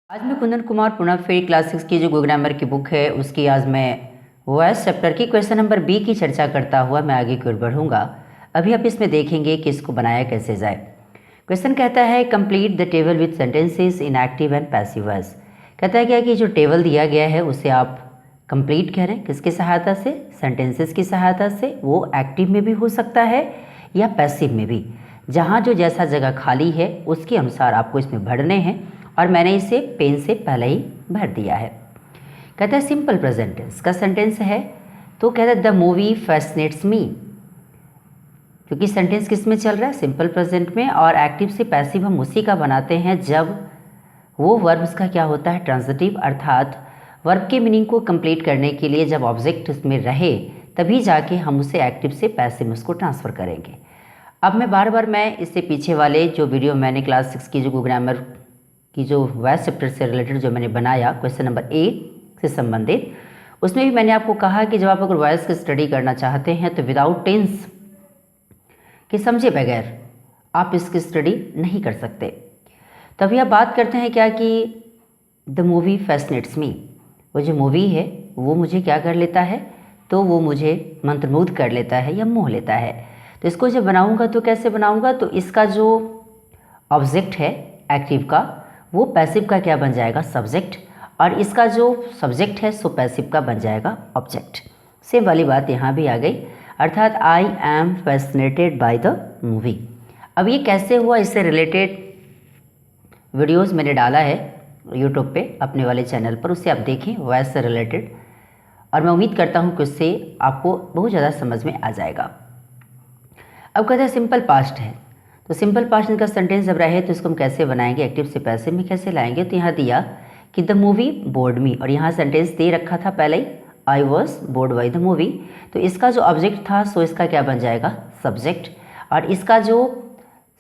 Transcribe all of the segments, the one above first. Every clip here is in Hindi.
आज मैं कुंदन कुमार पुनः फिर क्लास 6 की जो गो ग्रामर की बुक है उसकी आज मैं वॉइस चैप्टर की क्वेश्चन नंबर बी की चर्चा करता हुआ मैं आगे की ओर बढ़ूंगा। अभी आप इसमें देखेंगे कि इसको बनाया कैसे जाए। क्वेश्चन कहता है complete the table with sentences in active and passive voice. कहता है क्या कि जो टेबल दिया गया है उसे आप कंप्लीट करें किसकी सहायता से, सेंटेंसेस की सहायता से। वो एक्टिव में भी हो सकता है या पैसिव में भी, जहाँ जो जैसा जगह खाली है उसके अनुसार आपको इसमें भरने हैं और मैंने इसे पेन से पहले ही भर दिया है। कहता है सिंपल प्रेजेंट टेंस का सेंटेंस है तो कहता है द मूवी फैसिनेट्स मी, क्योंकि सेंटेंस किस में चल रहा है, सिंपल प्रेजेंट में, और एक्टिव से पैसिव हम उसी का बनाते हैं जब वो वर्ब उसका क्या होता है, ट्रांजिटिव, अर्थात वर्ब के मीनिंग को कंप्लीट करने के लिए जब ऑब्जेक्ट उसमें रहे तभी जाके हम उसे एक्टिव से पैसिव में उसको ट्रांसफ़र करेंगे। अब मैं बार इससे पीछे वाले जो वीडियो मैंने क्लास 6 की जो ग्रामर की जो वॉइस चैप्टर से रिलेटेड जो मैंने बनाया क्वेश्चन नंबर ए से संबंधित, उसमें भी मैंने आपको कहा कि जब आप अगर वॉइस की स्टडी करना चाहते हैं तो विदाउट टेंस के समझे बगैर आप इसकी स्टडी नहीं कर सकते। तभी आप बात करते हैं क्या कि द मूवी फैसिनेट्स मी, वो जो मूवी है वो मुझे क्या कर लेता है, तो वो मुझे मंत्रमुग्ध कर लेता है या मोह लेता है। तो इसको जब बनाऊंगा तो कैसे बनाऊंगा, तो इसका जो ऑब्जेक्ट है एक्टिव का वो पैसिव का क्या बन जाएगा, सब्जेक्ट, और इसका जो सब्जेक्ट है सो पैसिव का बन जाएगा ऑब्जेक्ट। सेम वाली बात यहाँ भी आ गई, अर्थात I am fascinated by the movie. अब ये कैसे हुआ, इससे रिलेटेड वीडियोस मैंने डाला है यूट्यूब पे अपने वाले चैनल पर, उससे आप देखें वॉइस से रिलेटेड, और मैं उम्मीद करता हूँ कि उससे आपको बहुत ज़्यादा समझ में आ जाएगा। अब कहते हैं सिंपल पास्ट है, तो सिंपल पास्ट का सेंटेंस जब रहे तो इसको हम कैसे बनाएंगे, एक्टिव से पैसिव में कैसे लाएंगे। तो यहाँ दिया कि द मूवी बोर्ड मी, और यहाँ सेंटेंस दे रखा था पहले ही, I was bored by the movie. तो इसका जो ऑब्जेक्ट था सो इसका क्या बन जाएगा, सब्जेक्ट, और इसका जो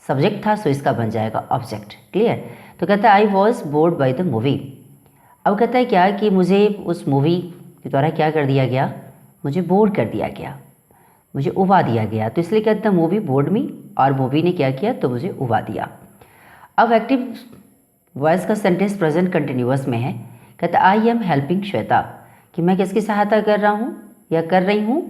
सब्जेक्ट था सो इसका बन जाएगा ऑब्जेक्ट। क्लियर। तो कहता है आई was bored by the movie. अब कहता है क्या कि मुझे उस मूवी के द्वारा क्या कर दिया गया, मुझे बोर्ड कर दिया गया, मुझे उबा दिया गया। तो इसलिए कहता है मूवी बोर्ड मी, और मूवी ने क्या किया, तो मुझे उबा दिया। अब एक्टिव वॉइस का सेंटेंस प्रेजेंट कंटिन्यूअस में है। कहता आई एम हेल्पिंग श्वेता, कि मैं किसकी सहायता कर रहा हूँ या कर रही हूँ,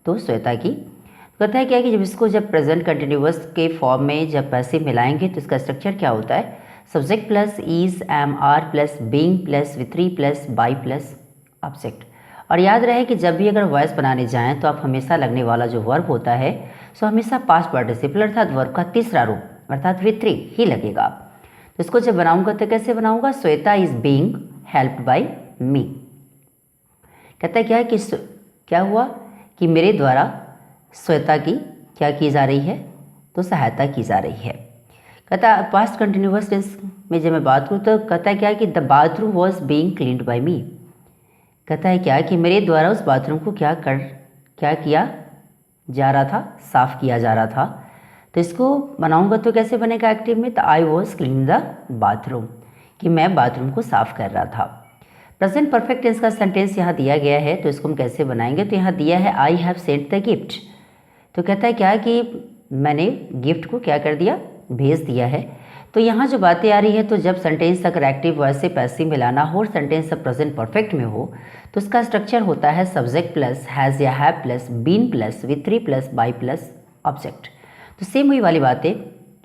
तो श्वेता की। तो कहता है क्या कि जब इसको जब प्रेजेंट कंटिन्यूअस के फॉर्म में जब पैसिव मिलाएंगे तो इसका स्ट्रक्चर क्या होता है, subject plus is am are plus being plus V three plus by plus object. और याद रहे कि जब भी अगर वॉइस बनाने जाएं तो आप हमेशा लगने वाला जो वर्ब होता है सो हमेशा पास्ट पार्टिसिपल अर्थात वर्ब का तीसरा रूप अर्थात विथ्री ही लगेगा। तो इसको जब बनाऊंगा तो कैसे बनाऊंगा, Shweta is being helped by me. कहता है क्या है कि क्या हुआ कि मेरे द्वारा श्वेता की क्या की जा रही है, तो सहायता की जा रही है। कहता है पास्ट कंटिन्यूअस टेंस में जब मैं बात करूँ तो कहता है क्या है कि the bathroom was being cleaned by me. कहता है क्या कि मेरे द्वारा उस बाथरूम को क्या किया जा रहा था, साफ़ किया जा रहा था। तो इसको बनाऊंगा तो कैसे बनेगा एक्टिव में, तो I was clean the bathroom, कि मैं बाथरूम को साफ़ कर रहा था। प्रेजेंट परफेक्ट टेंस का सेंटेंस यहाँ दिया गया है, तो इसको हम कैसे बनाएंगे, तो यहाँ दिया है I have sent the gift. तो कहता है क्या कि मैंने गिफ्ट को क्या कर दिया, भेज दिया है। तो यहाँ जो बातें आ रही है, तो जब सेंटेंस अगर एक्टिव वॉइस से पैसिव मिलाना हो और सेंटेंस सब प्रेजेंट परफेक्ट में हो तो उसका स्ट्रक्चर होता है सब्जेक्ट प्लस हैज़ या have plus been plus V three plus by plus object. तो सेम वही वाली बातें,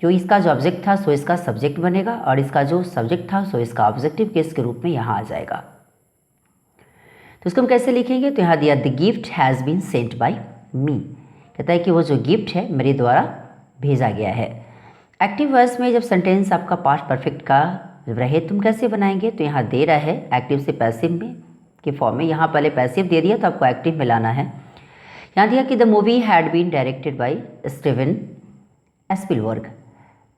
जो इसका जो ऑब्जेक्ट था सो इसका सब्जेक्ट बनेगा और इसका जो सब्जेक्ट था सो इसका ऑब्जेक्टिव केस के रूप में यहाँ आ जाएगा। तो इसको हम कैसे लिखेंगे, तो यहाँ दिया the gift has been sent by me. कहता है कि वो जो गिफ्ट है मेरे द्वारा भेजा गया है। एक्टिव वॉइस में जब सेंटेंस आपका पास्ट परफेक्ट का रहे तुम कैसे बनाएंगे, तो यहाँ दे रहा है एक्टिव से पैसिव में के फॉर्म में, यहाँ पहले पैसिव दे दिया तो आपको एक्टिव मिलाना है। यहाँ दिया कि the movie had been directed by Steven Spielberg.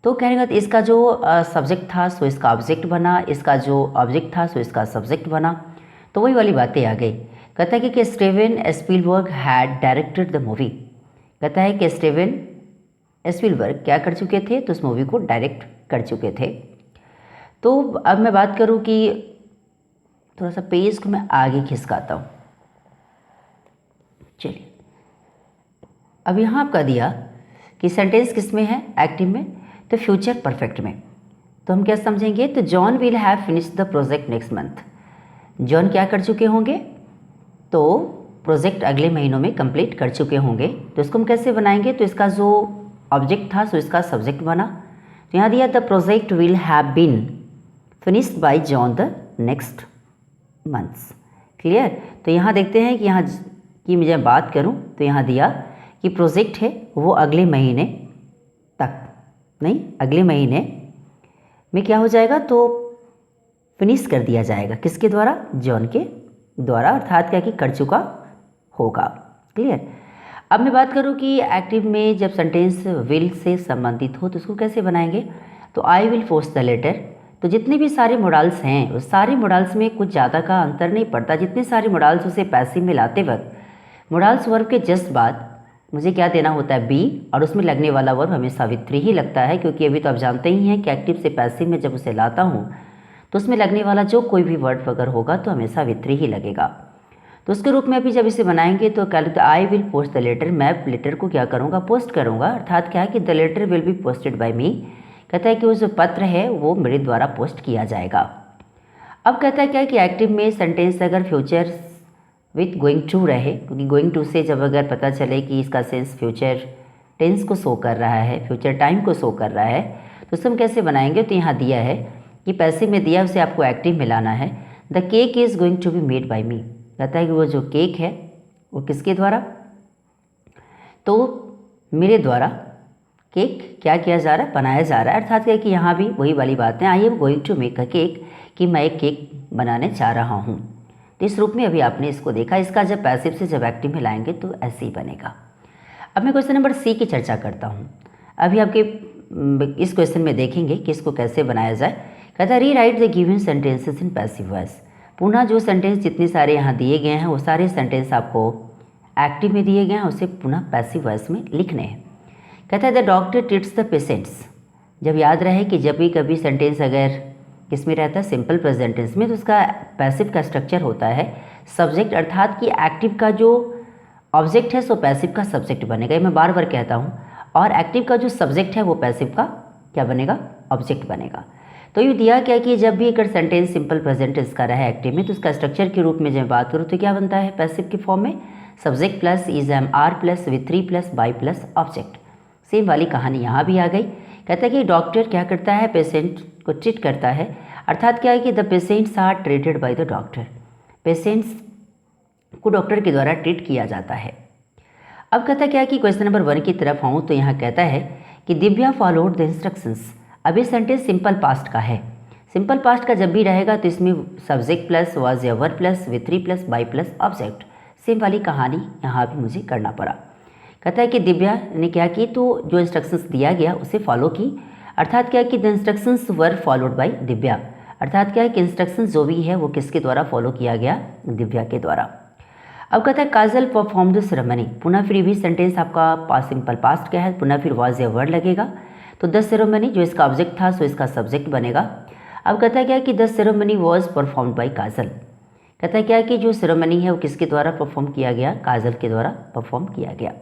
तो कहेंगे तो इसका जो सब्जेक्ट था सो इसका ऑब्जेक्ट बना, इसका जो ऑब्जेक्ट था सो इसका सब्जेक्ट बना। तो वही वाली बातें आ गई। कहता है कि Steven Spielberg had directed the movie. कहता है कि स्टीवन स्पिलबर्ग क्या कर चुके थे, तो उस मूवी को डायरेक्ट कर चुके थे। तो अब मैं बात करूं कि थोड़ा सा पेज को मैं आगे खिसकाता हूं। चलिए अब यहाँ आपका दिया कि सेंटेंस किस में है, एक्टिव में, तो फ्यूचर परफेक्ट में। तो हम क्या समझेंगे, तो John will have finish the project next month. John क्या कर चुके होंगे, तो प्रोजेक्ट अगले महीनों में कंप्लीट कर चुके होंगे। तो इसको हम कैसे बनाएंगे, तो इसका जो ऑब्जेक्ट था सो इसका सब्जेक्ट बना। तो यहाँ दिया the project will have been finished by John the next months. Clear. तो यहाँ देखते हैं कि यहाँ की मुझे बात करूँ तो यहाँ दिया कि प्रोजेक्ट है वो अगले महीने तक, नहीं अगले महीने में क्या हो जाएगा, तो फिनिश कर दिया जाएगा। किसके द्वारा, जॉन के द्वारा, अर्थात क्या कि कर चुका होगा। क्लियर। अब मैं बात करूँ कि एक्टिव में जब सेंटेंस विल से संबंधित हो तो उसको कैसे बनाएंगे, तो I will post the letter. तो जितने भी सारे मोडाल्स हैं उस सारे मोडाल्स में कुछ ज़्यादा का अंतर नहीं पड़ता। जितने सारे मोडाल्स उसे पैसिव में लाते वक्त मोडाल्स वर्ब के जस्ट बाद मुझे क्या देना होता है, बी, और उसमें लगने वाला वर्ब हमें सावित्री ही लगता है, क्योंकि अभी तो आप जानते ही हैं कि एक्टिव से पैसिव में जब उसे लाता हूँ तो उसमें लगने वाला जो कोई भी वर्ड अगर होगा तो हमेशा वित्री ही लगेगा। तो उसके रूप में अभी जब इसे बनाएंगे तो क्या लिखते, I will post the letter, मैं लेटर को क्या करूँगा, पोस्ट करूँगा। अर्थात क्या है कि the letter will be posted by me. कहता है कि वो जो पत्र है वो मेरे द्वारा पोस्ट किया जाएगा। अब कहता है क्या है कि एक्टिव में सेंटेंस अगर फ्यूचर विथ गोइंग टू रहे, क्योंकि गोइंग टू से जब अगर पता चले कि इसका सेंस फ्यूचर टेंस को शो कर रहा है, फ्यूचर टाइम को शो कर रहा है, तो उसे हम कैसे बनाएंगे, तो यहाँ दिया है कि पैसे में दिया उसे आपको एक्टिव में लाना है। The cake is going to be made by me. कहता है कि वो जो केक है वो किसके द्वारा, तो मेरे द्वारा केक क्या किया जा रहा है, बनाया जा रहा है। अर्थात क्या कि यहाँ भी वही वाली बात है, I am going to make a cake, कि मैं एक केक बनाने जा रहा हूँ। तो इस रूप में अभी आपने इसको देखा। इसका जब पैसिव से जब एक्टिव में लाएंगे तो ऐसे ही बनेगा। अब मैं क्वेश्चन नंबर सी की चर्चा करता हूँ। अभी आपके इस क्वेश्चन में देखेंगे कि इसको कैसे बनाया जाए। कहता है री right the given sentences in passive voice. पुनः जो सेंटेंस जितने सारे यहाँ दिए गए हैं वो सारे सेंटेंस आपको एक्टिव में दिए गए हैं, उसे पुनः पैसिव वॉइस में लिखने हैं। कहता है the doctor treats the patients. जब याद रहे कि जब भी कभी सेंटेंस अगर किस में रहता है, सिंपल प्रेजेंट टेंस में, तो उसका पैसिव का स्ट्रक्चर होता है सब्जेक्ट, अर्थात कि एक्टिव का जो ऑब्जेक्ट है सो पैसिव का सब्जेक्ट बनेगा। ये मैं बार बार कहता हूँ। और एक्टिव का जो सब्जेक्ट है वो पैसिव का क्या बनेगा, ऑब्जेक्ट बनेगा। तो ये दिया क्या कि जब भी अगर सेंटेंस सिंपल प्रेजेंट टेंस का रहा है एक्टिव में, तो उसका स्ट्रक्चर के रूप में जब बात करूँ तो क्या बनता है पैसिव के फॉर्म में, subject plus is am are plus with three plus by plus object. Same वाली कहानी यहाँ भी आ गई। कहता है कि डॉक्टर क्या करता है, पेशेंट को ट्रीट करता है। अर्थात क्या है कि the patients are treated by the doctor. Patients को डॉक्टर के द्वारा ट्रीट किया जाता है। अब कहता क्या है कि क्वेश्चन नंबर 1 की तरफ आऊँ तो यहाँ कहता है कि दिव्या फॉलोड द इंस्ट्रक्शंस। अब ये सेंटेंस सिंपल पास्ट का है। सिंपल पास्ट का जब भी रहेगा तो इसमें सब्जेक्ट प्लस वाज या verb plus with three plus by plus object. Same वाली कहानी यहाँ भी मुझे करना पड़ा। कहता है कि दिव्या ने क्या की, तो जो इंस्ट्रक्शंस दिया गया उसे फॉलो की। अर्थात क्या है कि the instructions were followed by Divya. अर्थात क्या है कि इंस्ट्रक्शंस जो भी है वो किसके द्वारा फॉलो किया गया, दिव्या के द्वारा। अब कहता है काजल परफॉर्म द सेरेमनी। पुनः फिर भी सेंटेंस आपका पास्ट सिंपल पास्ट क्या है, पुनः फिर वाज या वर्ड लगेगा। तो द सेरेमनी जो इसका ऑब्जेक्ट था सो इसका सब्जेक्ट बनेगा। अब कहता है क्या कि the ceremony was performed by Kajal. कहता है क्या कि जो सेरेमनी है वो किसके द्वारा परफॉर्म किया गया, काजल के द्वारा परफॉर्म किया गया।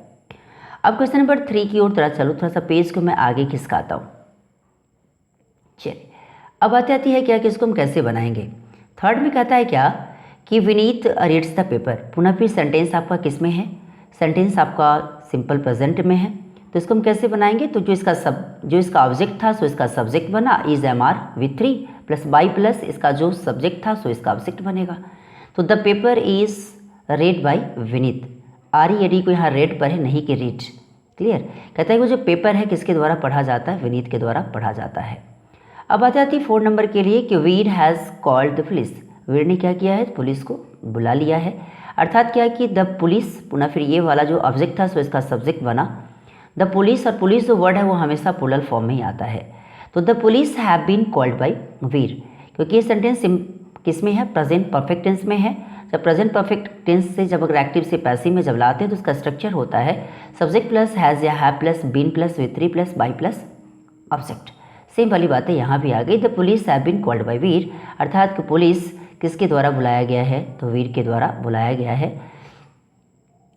अब क्वेश्चन नंबर 3 की ओर तरह चलो, थोड़ा सा पेज को मैं आगे खिसकाता हूँ। चलिए अब आती है क्या कि इसको हम कैसे बनाएंगे। थर्ड में कहता है क्या कि विनीत रीड्स द पेपर। पुनः फिर सेंटेंस आपका किस में है, सेंटेंस आपका सिंपल प्रेजेंट में है। तो इसको हम कैसे बनाएंगे, तो जो इसका ऑब्जेक्ट था सो इसका सब्जेक्ट बना, is am are with three plus by plus इसका जो सब्जेक्ट था सो इसका ऑब्जेक्ट बनेगा। तो the paper is read by Vineet. R E A D को यहाँ रेड पर है, नहीं कि रीड। क्लियर। कहता है वो जो पेपर है किसके द्वारा पढ़ा जाता है, विनीत के द्वारा पढ़ा जाता है। अब आ जाती है 4 नंबर के लिए कि वीर हैज़ कॉल्ड द पुलिस। वीर ने क्या किया है, पुलिस को बुला लिया है। अर्थात क्या है कि द पुलिस, पुनः फिर ये वाला जो ऑब्जेक्ट था सो इसका सब्जेक्ट बना द पुलिस, और पुलिस जो वर्ड है वो हमेशा प्लूरल फॉर्म में ही आता है। तो the police have been called by Veer, क्योंकि ये सेंटेंस किस में है, प्रेजेंट परफेक्ट टेंस में है। जब प्रेजेंट परफेक्ट टेंस से जब अगर एक्टिव से पैसिव में जब लाते हैं तो उसका स्ट्रक्चर होता है सब्जेक्ट प्लस हैज़ या have plus been plus with three plus by plus object. Same वाली बातें यहाँ भी आ गई। The police have been called by Veer, अर्थात कि पुलिस किसके द्वारा बुलाया गया है, तो वीर के द्वारा बुलाया गया है।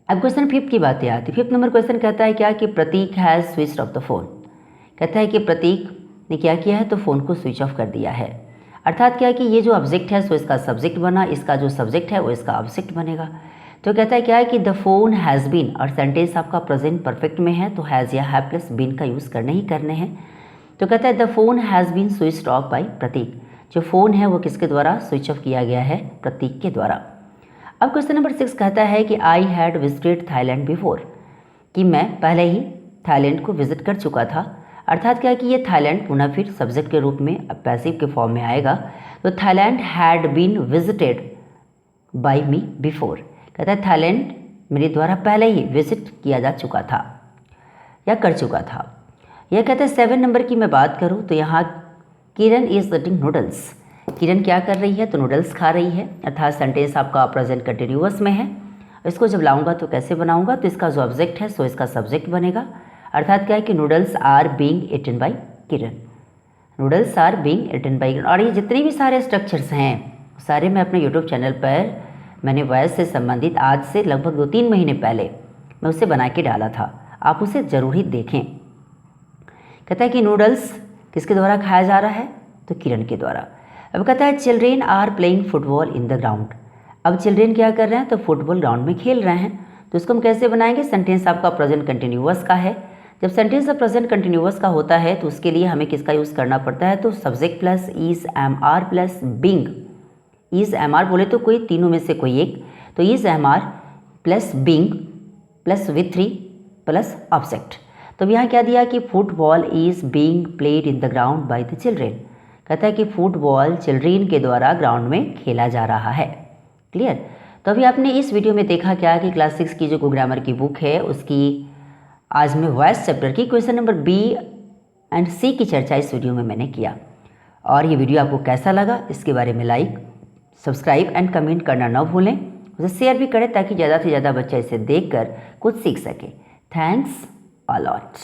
अब क्वेश्चन 5 की बातें आती है। 5 नंबर क्वेश्चन कहता है क्या कि Prateek has switched off the phone. कहता है कि प्रतीक ने क्या किया है, तो फ़ोन को स्विच ऑफ कर दिया है। अर्थात क्या है कि ये जो ऑब्जेक्ट है सो इसका सब्जेक्ट बना, इसका जो सब्जेक्ट है वो इसका ऑब्जेक्ट बनेगा। तो कहता है क्या है कि द फ़ोन हैज़ बीन, और सेंटेंस आपका प्रेजेंट परफेक्ट में है तो हैज़ या हैव प्लस बीन का यूज़ करने ही करने हैं। तो कहता है the phone has been switched off by Prateek. जो फ़ोन है वो किसके द्वारा स्विच ऑफ किया गया है, प्रतीक के द्वारा। अब क्वेश्चन नंबर 6 कहता है कि I had visited Thailand before, कि मैं पहले ही थाईलैंड को विजिट कर चुका था। अर्थात क्या है कि ये थाईलैंड पुनः फिर सब्जेक्ट के रूप में पैसिव के फॉर्म में आएगा। तो Thailand had been visited by me before, कहता है थाईलैंड मेरे द्वारा पहले ही विजिट किया जा चुका था या कर चुका था। यह कहता है 7 नंबर की मैं बात करूं तो यहाँ किरण इज ईटिंग नूडल्स, किरण क्या कर रही है, तो नूडल्स खा रही है। अर्थात सेंटेंस आपका प्रेजेंट कंटिन्यूअस में है। इसको जब लाऊंगा तो कैसे बनाऊंगा, तो इसका जो ऑब्जेक्ट है सो इसका सब्जेक्ट बनेगा। अर्थात क्या है कि noodles are being eaten by Kiran, noodles are being eaten by Kiran. और ये जितने भी सारे स्ट्रक्चर्स हैं सारे मैं अपने यूट्यूब चैनल पर मैंने वॉइस से संबंधित आज से लगभग 2-3 महीने पहले मैं उसे बना के डाला था, आप उसे ज़रूर ही देखें। कहता है कि नूडल्स किसके द्वारा खाया जा रहा है, तो किरण के द्वारा। अब कहता है children are playing football in the ground. अब चिल्ड्रेन क्या कर रहे हैं, तो फुटबॉल ग्राउंड में खेल रहे हैं। तो इसको हम कैसे बनाएंगे, सेंटेंस आपका प्रेजेंट कंटिन्यूअस का है। जब सेंटेंस प्रेजेंट कंटिन्यूअस का होता है तो उसके लिए हमें किसका यूज़ करना पड़ता है, तो subject plus is am are plus being. Is am are बोले तो कोई तीनों में से कोई एक, तो is am are plus being plus with 3 plus object. तो यहाँ क्या दिया कि football is being played in the ground by the children. कहता है कि फुटबॉल चिल्ड्रेन के द्वारा ग्राउंड में खेला जा रहा है। क्लियर। तो अभी आपने इस वीडियो में देखा क्या कि क्लास 6 की जो ग्रामर की बुक है उसकी आज मैं वॉइस चैप्टर की क्वेश्चन नंबर बी एंड सी की चर्चा इस वीडियो में मैंने किया। और ये वीडियो आपको कैसा लगा इसके बारे में लाइक, सब्सक्राइब एंड कमेंट करना न भूलें। उसे शेयर भी करें ताकि ज़्यादा से ज़्यादा बच्चा इसे देखकर कुछ सीख सके। Thanks a lot.